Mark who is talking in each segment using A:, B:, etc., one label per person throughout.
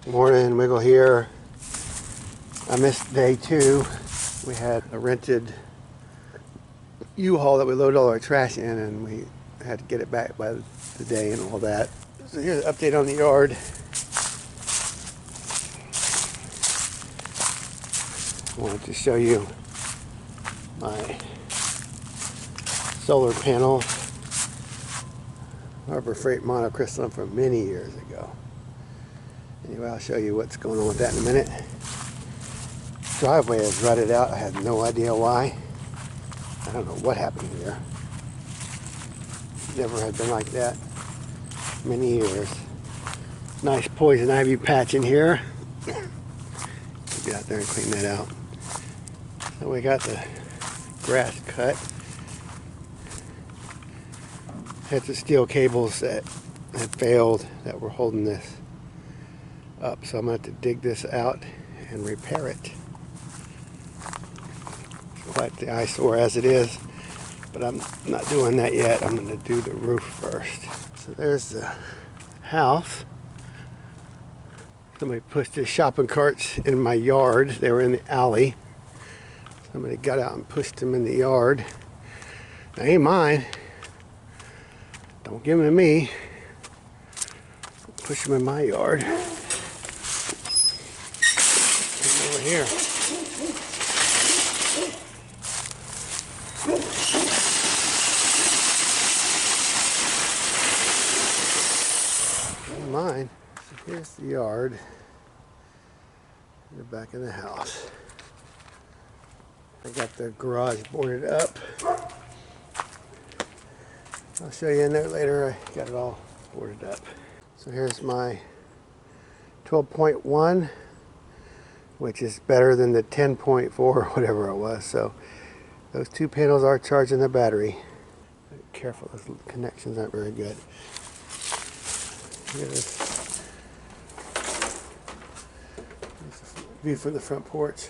A: Morning, Wiggle here. I missed day 2. We had a rented U-Haul that we loaded all our trash in, and we had to get it back by the day and all that. So here's an update on the yard. I wanted to show you my solar panel, Harbor Freight monocrystalline from many years ago. Anyway, I'll show you what's going on with that in a minute. Driveway is rutted out. I have no idea why. I don't know what happened here. Never had been like that. Many years. Nice poison ivy patch in here. Get out there and clean that out. So we got the grass cut. Had some steel cables that had failed that were holding this up. So I'm going to have to dig this out and repair it. It's quite the eyesore as it is, but I'm not doing that yet. I'm going to do the roof first. So there's the house. Somebody pushed his shopping carts in my yard. They were in the alley. Somebody got out and pushed them in the yard. They ain't mine. Don't give them to me. Push them in my yard. Come over here. Not mine. So here's the yard. You're back in the house. I got the garage boarded up. I'll show you in there later. I got it all boarded up. So here's my 12.1, which is better than the 10.4 or whatever it was. So those two panels are charging the battery. Be careful, those connections aren't very good. Here's the view from the front porch.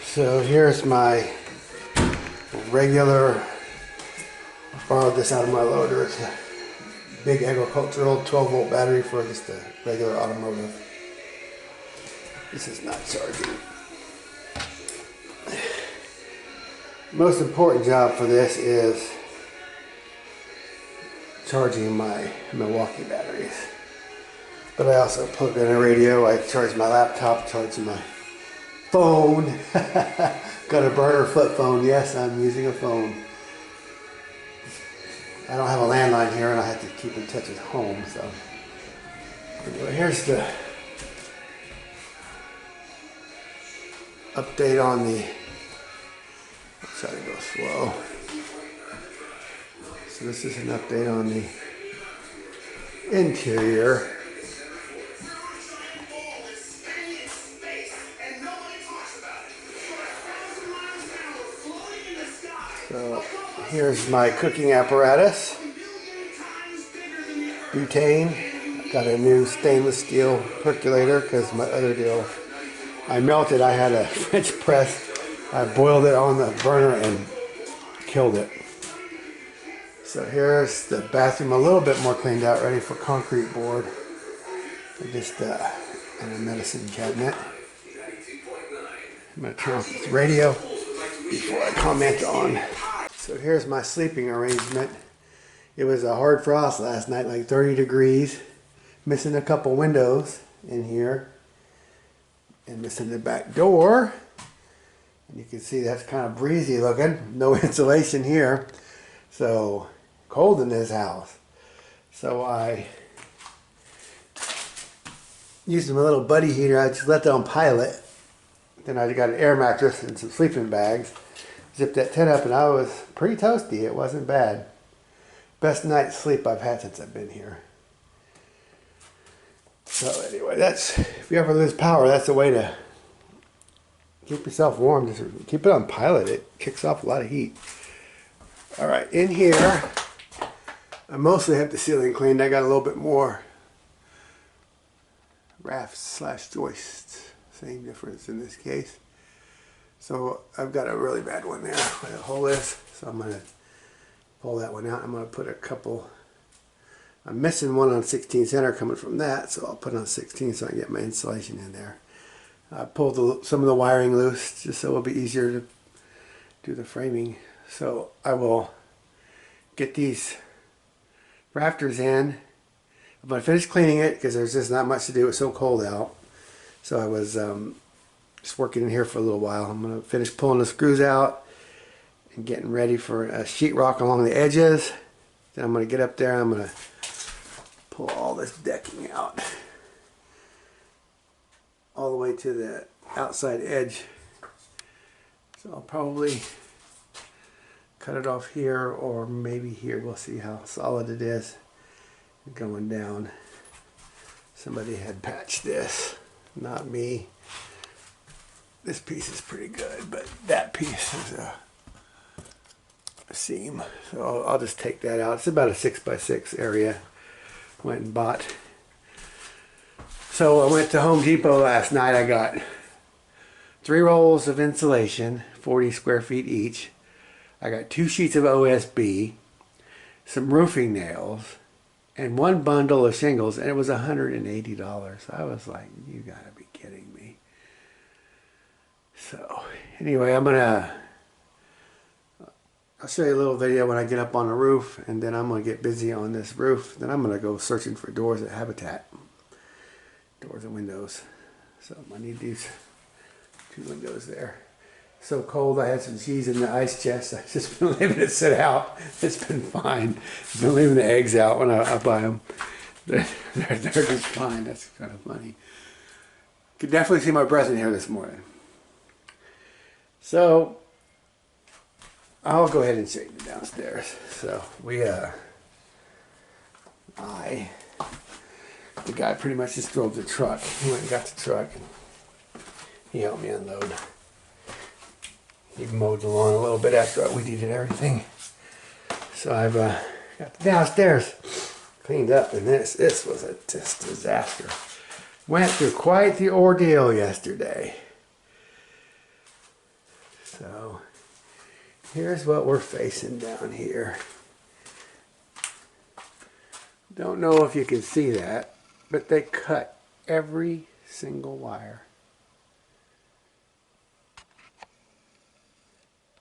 A: So here's my regular, I borrowed this out of my loader. It's a big agricultural 12 volt battery for just a regular automotive. This is not charging. Most important job for this is charging my Milwaukee batteries. But I also plug in a radio. I charge my laptop, charge my phone. Got a burner flip phone. Yes, I'm using a phone. I don't have a landline here and I have to keep in touch with home. So anyway, here's the update on the, I'll try to go slow. So this is an update on the interior. So here's my cooking apparatus. Butane. Got a new stainless steel percolator because my other deal I melted. I had a French press. I boiled it on the burner and killed it. So here's the bathroom, a little bit more cleaned out, ready for concrete board. Just and a medicine cabinet. I'm going to turn off this radio before I comment on. So here's my sleeping arrangement. It was a hard frost last night, like 30 degrees. Missing a couple windows in here. And missing the back door. And you can see that's kind of breezy looking. No insulation here. So cold in this house. So I used my little buddy heater. I just left it on pilot. Then I got an air mattress and some sleeping bags. Zipped that tent up and I was pretty toasty. It wasn't bad. Best night's sleep I've had since I've been here. So anyway, that's, if you ever lose power, that's the way to keep yourself warm. Just keep it on pilot. It kicks off a lot of heat. Alright, in here, I mostly have the ceiling cleaned. I got a little bit more rafts / joists. Same difference in this case. So I've got a really bad one there where the hole is. So I'm going to pull that one out. I'm going to put a couple. I'm missing one on 16 center coming from that, so I'll put it on 16 so I can get my insulation in there. I pulled some of the wiring loose just so it'll be easier to do the framing. So I will get these rafters in. I'm going to finish cleaning it because there's just not much to do. It's so cold out. So I was just working in here for a little while. I'm going to finish pulling the screws out and getting ready for a sheetrock along the edges. Then I'm going to get up there and I'm going to pull all this decking out all the way to the outside edge. So I'll probably cut it off here or maybe here. We'll see how solid it is going down. Somebody had patched this, not me. This piece is pretty good, but that piece is a seam. So I'll just take that out. It's about a 6x6 area. Went and bought. So I went to Home Depot last night. I got 3 rolls of insulation, 40 square feet each. I got 2 sheets of OSB, some roofing nails, and 1 bundle of shingles, and it was $180. I was like, you gotta be kidding me. So anyway, I'll show you a little video when I get up on the roof, and then I'm gonna get busy on this roof. Then I'm gonna go searching for doors at Habitat. Doors and windows. So I need these 2 windows there. So cold, I had some cheese in the ice chest. I've just been leaving it sit out. It's been fine. I've been leaving the eggs out when I buy them. They're just fine. That's kind of funny. Could definitely see my breath in here this morning. So I'll go ahead and show you downstairs. So the guy pretty much just drove the truck. He went and got the truck and he helped me unload. He mowed the lawn a little bit after we weeded everything. So I've got the downstairs cleaned up, and this was a just disaster. Went through quite the ordeal yesterday. So here's what we're facing down here. Don't know if you can see that, but they cut every single wire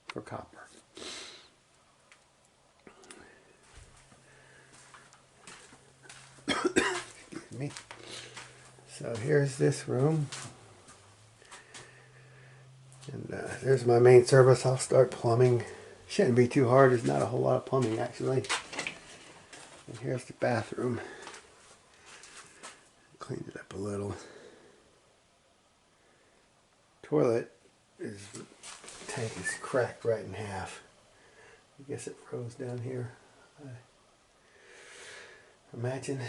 A: for copper. Excuse me. So here's this room. And there's my main service. I'll start plumbing. Shouldn't be too hard. There's not a whole lot of plumbing actually. And here's the bathroom. Cleaned it up a little. Toilet is, tank is cracked right in half. I guess it froze down here. I imagine,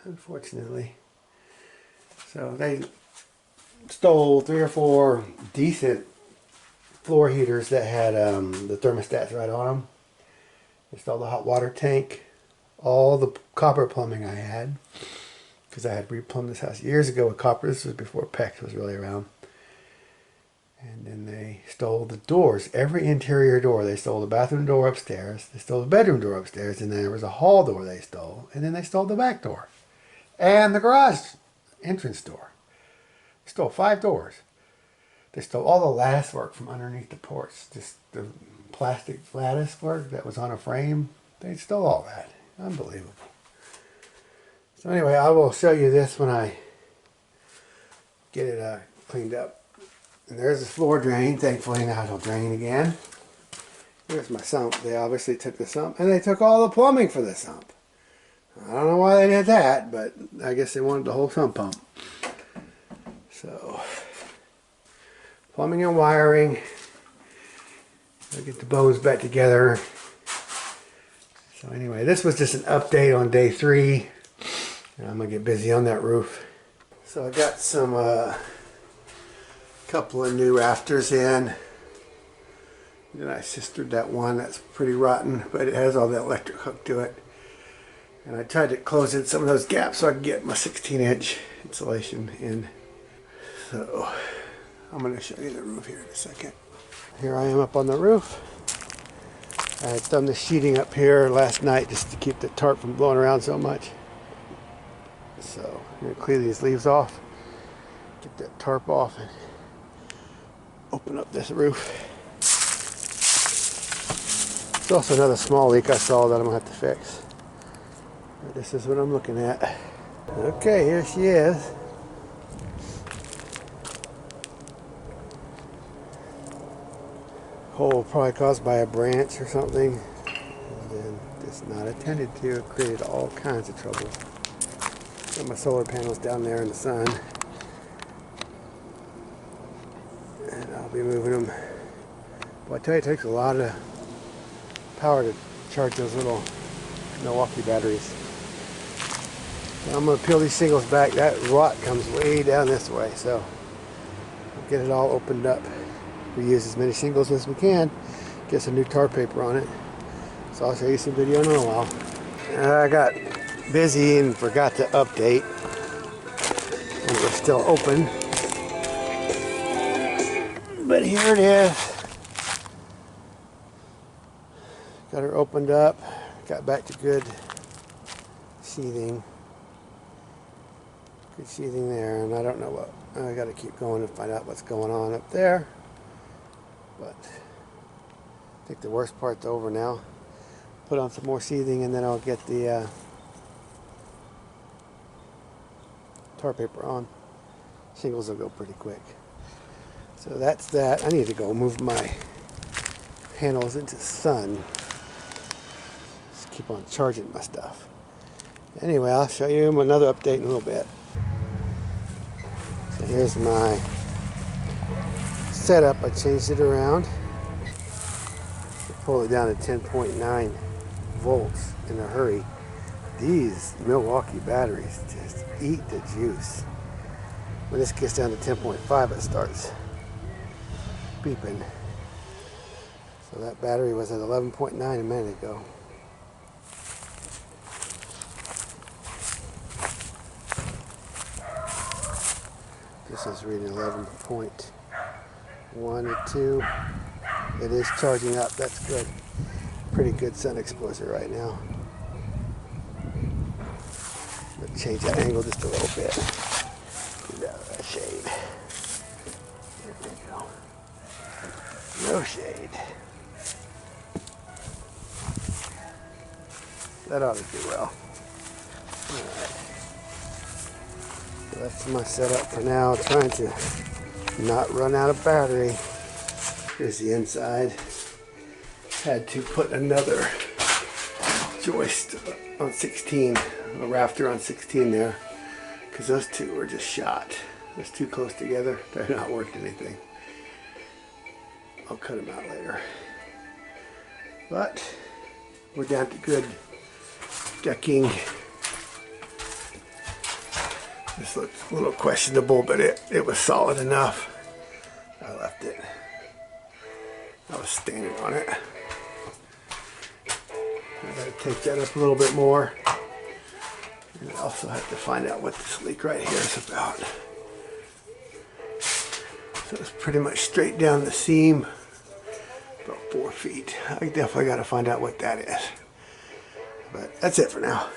A: unfortunately. So they stole 3 or 4 decent floor heaters that had the thermostats right on them. They stole the hot water tank, all the copper plumbing I had, because I had replumbed this house years ago with copper. This was before PEX was really around. And then they stole the doors, every interior door. They stole the bathroom door upstairs, they stole the bedroom door upstairs, and then there was a hall door they stole, and then they stole the back door and the garage entrance door. They stole 5 doors. They stole all the lattice work from underneath the porch, just the plastic lattice work that was on a frame. They stole all that. Unbelievable. So anyway, I will show you this when I get it cleaned up. And there's the floor drain. Thankfully now it'll drain again. Here's my sump. They obviously took the sump, and they took all the plumbing for the sump. I don't know why they did that, but I guess they wanted the whole sump pump. So, plumbing and wiring. I'll get the bones back together. So anyway, this was just an update on day 3. And I'm going to get busy on that roof. So I got some couple of new rafters in. Then I sistered that one that's pretty rotten, but it has all the electric hook to it. And I tried to close in some of those gaps so I could get my 16-inch insulation in. So I'm going to show you the roof here in a second. Here I am up on the roof. I had done the sheeting up here last night just to keep the tarp from blowing around so much. So I'm going to clear these leaves off, get that tarp off, and open up this roof. There's also another small leak I saw that I'm going to have to fix. But this is what I'm looking at. Okay, here she is. Hole probably caused by a branch or something, and then just not attended to. It created all kinds of trouble. Got my solar panels down there in the sun, and I'll be moving them. Well, I tell you, it takes a lot of power to charge those little Milwaukee batteries. So I'm going to peel these shingles back. That rot comes way down this way, so I'll get it all opened up. Reuse as many shingles as we can. Get some new tar paper on it. So I'll show you some video in a little while. I got busy and forgot to update. And we're still open. But here it is. Got her opened up. Got back to good sheathing. Good sheathing there. And I don't know what. I got to keep going to find out what's going on up there. But I think the worst part's over now. Put on some more sheathing and then I'll get the tar paper on. Shingles will go pretty quick. So that's that. I need to go move my panels into the sun. Just keep on charging my stuff. Anyway, I'll show you another update in a little bit. So here's my setup. I changed it around. Pull it down to 10.9 volts in a hurry. These Milwaukee batteries just eat the juice. When this gets down to 10.5, it starts beeping. So that battery was at 11.9 a minute ago. This is reading 11.1 or 2. It is charging up. That's good. Pretty good sun exposure right now. I'm going to change that angle just a little bit. Get out of that shade. There we go. No shade. That ought to do well. Alright. So that's my setup for now. Trying to not run out of battery. Here's the inside. Had to put another joist on 16, a rafter on 16 there, because those two were just shot. They're too close together. They're not worth anything. I'll cut them out later. But we're down to good decking. This looks a little questionable, but it was solid enough. I left it. I was standing on it. I gotta take that up a little bit more. And I also have to find out what this leak right here is about. So it's pretty much straight down the seam, about 4 feet. I definitely gotta find out what that is. But that's it for now.